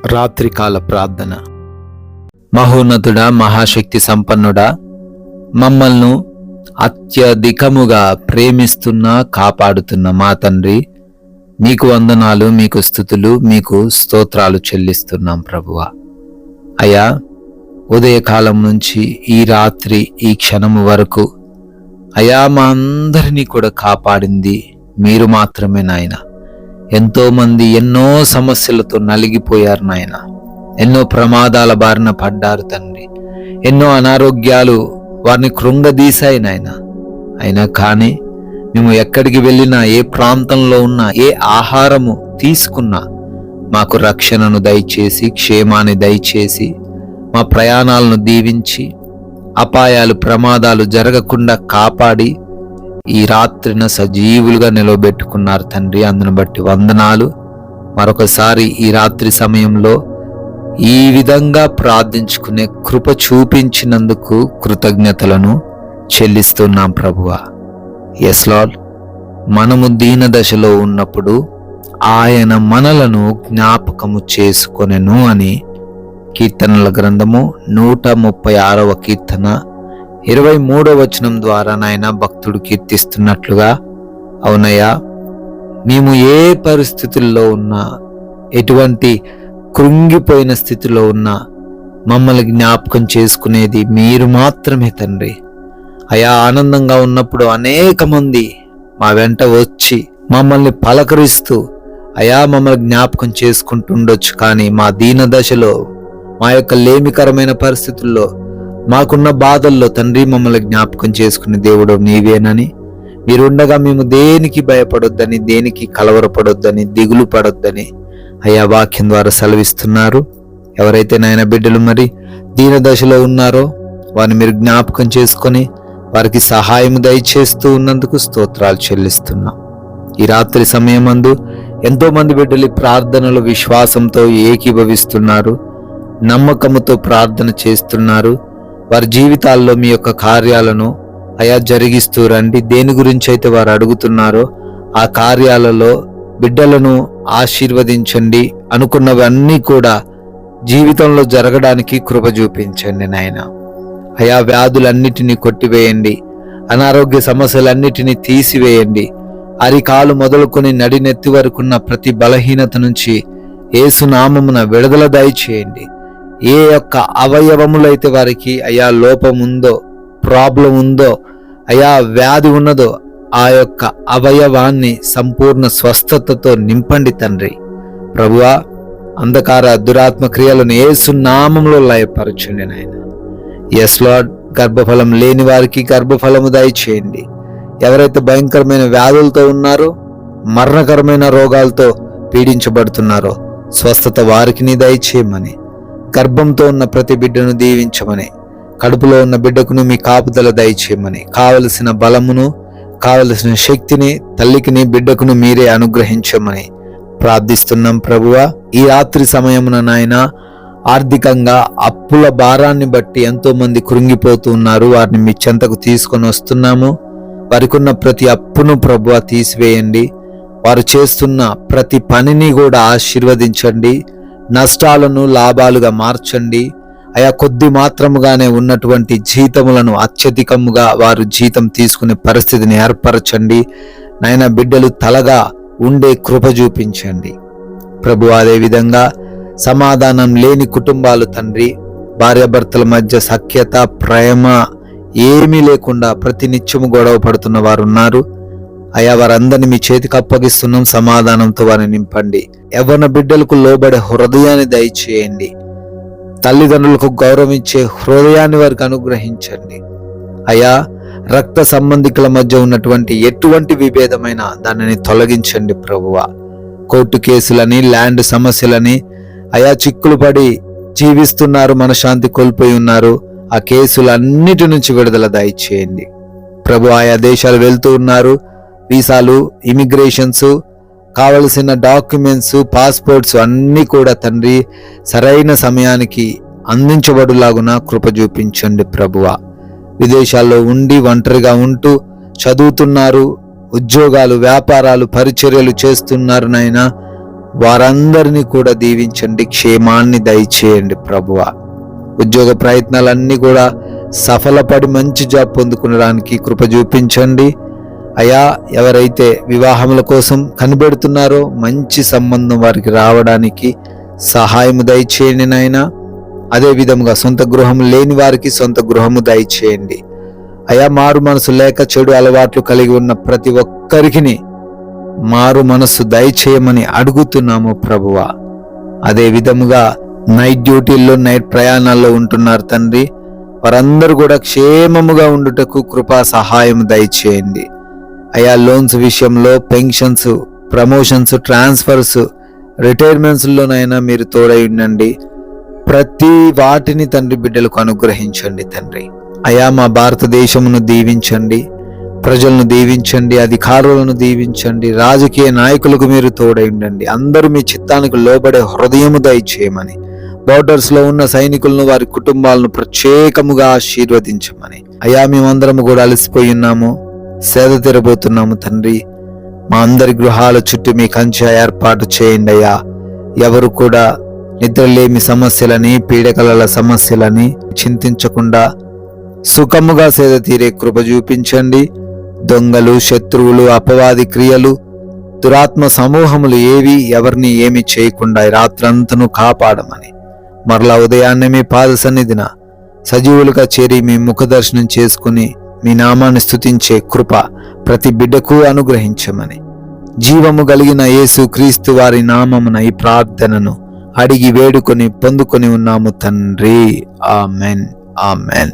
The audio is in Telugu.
రాత్రికాల ప్రార్థన. మహోన్నతుడా, మహాశక్తి సంపన్నుడా, మమ్మల్ని అత్యధికముగా ప్రేమిస్తున్న కాపాడుతున్న మా తండ్రి, మీకు వందనాలు, మీకు స్తుతులు, మీకు స్తోత్రాలు చెల్లిస్తున్నాం ప్రభువా. అయ్యా, ఉదయకాలం నుంచి ఈ రాత్రి ఈ క్షణము వరకు అయ్యా మా అందరినీ కూడా కాపాడింది మీరు మాత్రమే నాయన. ఎంతో మంది ఎన్నో సమస్యలతో నలిగిపోయారు నాయన, ఎన్నో ప్రమాదాల బారిన పడ్డారు తండ్రి, ఎన్నో అనారోగ్యాలు వారిని కృంగదీశాయి నాయన. అయినా కానీ మేము ఎక్కడికి వెళ్ళినా, ఏ ప్రాంతంలో ఉన్నా, ఏ ఆహారము తీసుకున్నా మాకు రక్షణను దయచేసి, క్షేమాన్ని దయచేసి, మా ప్రయాణాలను దీవించి, అపాయాలు ప్రమాదాలు జరగకుండా కాపాడి ఈ రాత్రిన సజీవులుగా నిలవబెట్టుకున్నారు తండ్రి. అందును బట్టి వందనాలు. మరొకసారి ఈ రాత్రి సమయంలో ఈ విధంగా ప్రార్థించుకునే కృప చూపించినందుకు కృతజ్ఞతలను చెల్లిస్తున్నాం ప్రభువా. ఎస్ లార్డ్, మనము దీన దశలో ఉన్నప్పుడు ఆయన మనలను జ్ఞాపకము చేసుకొనెను అని కీర్తనల గ్రంథము 136వ కీర్తన 23వ వచనం ద్వారా నాయన భక్తుడు కీర్తిస్తున్నట్లుగా, అవునయ్యా, మేము ఏ పరిస్థితుల్లో ఉన్నా, ఎటువంటి కృంగిపోయిన స్థితిలో ఉన్నా మమ్మల్ని జ్ఞాపకం చేసుకునేది మీరు మాత్రమే తండ్రి. అయా, ఆనందంగా ఉన్నప్పుడు అనేక మంది మా వెంట వచ్చి మమ్మల్ని పలకరిస్తూ అయా మమ్మల్ని జ్ఞాపకం చేసుకుంటుండొచ్చు. కానీ మా దీన దశలో, మా యొక్క లేమికరమైన పరిస్థితుల్లో, మాకున్న బాధల్లో తండ్రి మమ్మల్ని జ్ఞాపకం చేసుకునే దేవుడు నీవేనని, మీరుండగా మేము దేనికి భయపడొద్దని, దేనికి కలవరపడొద్దని, దిగులు పడొద్దని అయ్యా వాక్యం ద్వారా సెలవిస్తున్నారు. ఎవరైతే నాయన బిడ్డలు మరి దీన దశలో ఉన్నారో వారిని మీరు జ్ఞాపకం చేసుకొని వారికి సహాయం దయచేస్తూ ఉన్నందుకు స్తోత్రాలు చెల్లిస్తున్నాం. ఈ రాత్రి సమయమందు ఎంతో మంది బిడ్డలు ప్రార్థనలు విశ్వాసంతో ఏకీభవిస్తున్నారు, నమ్మకముతో ప్రార్థన చేస్తున్నారు. వారి జీవితాల్లో మీ యొక్క కార్యాలను అయా జరిగిస్తూ రండి. దేని గురించి అయితే వారు అడుగుతున్నారో ఆ కార్యాలలో బిడ్డలను ఆశీర్వదించండి. అనుకున్నవన్నీ కూడా జీవితంలో జరగడానికి కృప చూపించండి నాయన. అయా, వ్యాధులన్నిటినీ కొట్టివేయండి, అనారోగ్య సమస్యలన్నిటినీ తీసివేయండి. అరికాలు మొదలుకొని నడినెత్తి వరకున్న ప్రతి బలహీనత నుంచి యేసునామమున విడుదల దయచేయండి. ఏ యొక్క అవయవములైతే వారికి అయా లోపం ఉందో, ప్రాబ్లం ఉందో, అయా వ్యాధి ఉన్నదో ఆ యొక్క అవయవాన్ని సంపూర్ణ స్వస్థతతో నింపండి తండ్రి. ప్రభువా, అంధకార దురాత్మ క్రియలను యేసు నామములో లయపరచండి నాయన. ఎస్ లార్డ్, గర్భఫలం లేని వారికి గర్భఫలము దయచేయండి. ఎవరైతే భయంకరమైన వ్యాధులతో ఉన్నారో, మరణకరమైన రోగాలతో పీడించబడుతున్నారో స్వస్థత వారికి దయచేయమని, గర్భంతో ఉన్న ప్రతి బిడ్డను దీవించమని, కడుపులో ఉన్న బిడ్డకును మీ కాపుదల దయచేయమని, కావలసిన బలమును, కావలసిన శక్తిని తల్లికిని బిడ్డకును మీరే అనుగ్రహించమని ప్రార్థిస్తున్నాం ప్రభువా. ఈ రాత్రి సమయమున నాయన ఆర్థికంగా అప్పుల భారాన్ని బట్టి ఎంతో మంది కృంగిపోతూ ఉన్నారు. వారిని మీ చెంతకు తీసుకొని వస్తున్నాము. వారికి ఉన్న ప్రతి అప్పును ప్రభువా తీసివేయండి. వారు చేస్తున్న ప్రతి పనిని కూడా ఆశీర్వదించండి. నష్టాలను లాభాలుగా మార్చండి. అయా, కొద్ది మాత్రముగానే ఉన్నటువంటి జీతములను అత్యధికముగా వారు జీతం తీసుకునే పరిస్థితిని ఏర్పరచండి నాయన. బిడ్డలు తలగా ఉండే కృప చూపించండి ప్రభు. అదేవిధంగా సమాధానం లేని కుటుంబాలు తండ్రి, భార్యాభర్తల మధ్య సఖ్యత, ప్రేమ ఏమీ లేకుండా ప్రతి నిత్యము గొడవ పడుతున్న వారు ఉన్నారు. అయా, వారందరినీ మీ చేతికి అప్పగిస్తున్నాం. సమాధానంతో వారిని నింపండి. యవ్వన బిడ్డలకు లోబడే హృదయాన్ని దయచేయండి. తల్లిదండ్రులకు గౌరవించే హృదయాన్ని వారికి అనుగ్రహించండి. అయా, రక్త సంబంధికుల మధ్య ఉన్నటువంటి ఎటువంటి విభేదమైన దానిని తొలగించండి ప్రభువా. కోర్టు కేసులని, ల్యాండ్ సమస్యలని అయా చిక్కులు పడి జీవిస్తున్నారు, మనశ్శాంతి కోల్పోయి ఉన్నారు. ఆ కేసులన్నిటి నుంచి విడుదల దయచేయండి ప్రభు. ఆయా దేశాలు వెళ్తూ ఉన్నారు, వీసాలు, ఇమిగ్రేషన్స్, కావలసిన డాక్యుమెంట్స్, పాస్పోర్ట్స్ అన్నీ కూడా తండ్రి సరైన సమయానికి అందించబడులాగున కృప చూపించండి ప్రభువా. విదేశాల్లో ఉండి ఒంటరిగా ఉంటూ చదువుతున్నారు, ఉద్యోగాలు, వ్యాపారాలు, పరిచర్యలు చేస్తున్నారు నాయన. వారందరినీ కూడా దీవించండి, క్షేమాన్ని దయచేయండి ప్రభువా. ఉద్యోగ ప్రయత్నాలన్నీ కూడా సఫలపడి మంచి జాబ్ పొందుకునడానికి కృప చూపించండి అయా. ఎవరైతే వివాహముల కోసం కనిపెడుతున్నారో మంచి సంబంధం వారికి రావడానికి సహాయము దయచేయండి నాయనా. అదే విధముగా సొంత గృహము లేని వారికి సొంత గృహము దయచేయండి అయా. మారు మనసు లేక చెడు అలవాట్లు కలిగి ఉన్న ప్రతి ఒక్కరికి మారు మనసు దయచేయమని అడుగుతున్నాము ప్రభువా. అదే విధముగా నైట్ డ్యూటీల్లో, నైట్ ప్రయాణాల్లో ఉంటున్నారు తండ్రి, వారందరూ కూడా క్షేమముగా ఉండుటకు కృపా సహాయం దయచేయండి అయా. లోన్స్ విషయంలో, పెన్షన్స్, ప్రమోషన్స్, ట్రాన్స్ఫర్స్, రిటైర్మెంట్స్లోనైనా మీరు తోడై ఉండండి. ప్రతి వాటిని తండ్రి బిడ్డలకు అనుగ్రహించండి తండ్రి అయా. మా భారతదేశమును దీవించండి, ప్రజలను దీవించండి, అధికారులను దీవించండి, రాజకీయ నాయకులకు మీరు తోడై ఉండండి. అందరూ మీ చిత్తానికి లోబడే హృదయము దయచేయమని, బోర్డర్స్ లో ఉన్న సైనికులను, వారి కుటుంబాలను ప్రత్యేకముగా ఆశీర్వదించమని అయా. మేమందరము కూడా అలసిపోయి ఉన్నాము, సేద తీరబోతున్నాము తండ్రి. మా అందరి గృహాల చుట్టూ మీ కంచె ఏర్పాటు చేయండి అయ్యా. ఎవరు కూడా నిద్రలేమి సమస్యలని, పీడకలల సమస్యలని చింతించకుండా సుఖముగా సేద తీరే కృప చూపించండి. దొంగలు, శత్రువులు, అపవాది క్రియలు, దురాత్మ సమూహములు ఏవి ఎవరిని ఏమి చేయకుండా రాత్రంతను కాపాడమని, మరలా ఉదయాన్నే మీ పాద సన్నిధిన సజీవులుగా చేరి మీ ముఖ దర్శనం చేసుకుని మీ నామాన్ని స్తుతించే కృప ప్రతి బిడ్డకు అనుగ్రహించమని, జీవము కలిగిన యేసు క్రీస్తు వారి నామమున ఈ ప్రార్థనను అడిగి వేడుకొని పొందుకొని ఉన్నాము తండ్రి. Amen, amen.